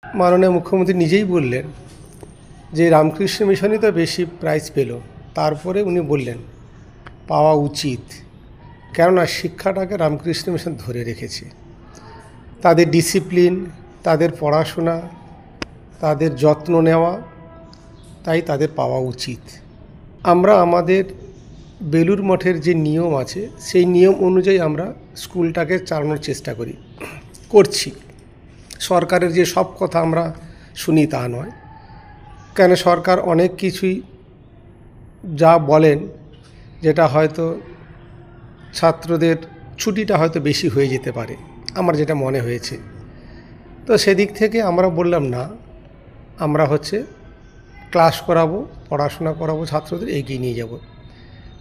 মাননীয় মুখ্যমন্ত্রী নিজেই বললেন যে রামকৃষ্ণ মিশনই তো বেশি প্রাইজ পেল, তারপরে উনি বললেন পাওয়া উচিত, কেননা শিক্ষাটাকে রামকৃষ্ণ মিশন ধরে রেখেছে। তাদের ডিসিপ্লিন, তাদের পড়াশোনা, তাদের যত্ন নেওয়া, তাই তাদের পাওয়া উচিত। আমরা আমাদের বেলুড় মঠের যে নিয়ম আছে সেই নিয়ম অনুযায়ী আমরা স্কুলটাকে চালানোর চেষ্টা করছি। সরকারের যে সব কথা আমরা শুনি তা নয়, কেন সরকার অনেক কিছুই যা বলেন যেটা হয়তো ছাত্রদের ছুটিটা হয়তো বেশি হয়ে যেতে পারে, আমার যেটা মনে হয়েছে। তো সেদিক থেকে আমরা বললাম না, আমরা ক্লাস করাবো, পড়াশোনা করাবো, ছাত্রদের এগিয়ে নিয়ে যাব।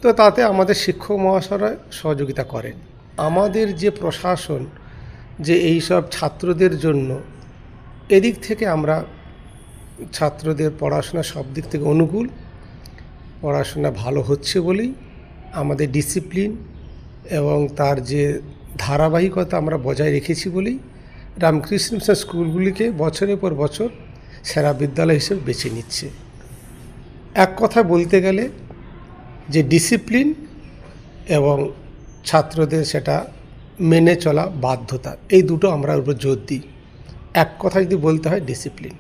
তো তাতে আমাদের শিক্ষক মহাশয়রা সহযোগিতা করেন। আমাদের যে প্রশাসন যে এই সব ছাত্রদের জন্য, এদিক থেকে আমরা ছাত্রদের পড়াশোনা সব দিক থেকে অনুকূল, পড়াশোনা ভালো হচ্ছে বলেই আমাদের ডিসিপ্লিন এবং তার যে ধারাবাহিকতা আমরা বজায় রেখেছি বলেই রামকৃষ্ণ মিশন স্কুলগুলিকে বছরের পর বছর সেরা বিদ্যালয় হিসেবে বেছে নিচ্ছে। এক কথা বলতে গেলে যে ডিসিপ্লিন এবং ছাত্রদের সেটা মেনে চলা বাধ্যতা, এই দুটো আমরা উপর জোর দিই। এক কথা যদি বলতে হয়, ডিসিপ্লিন।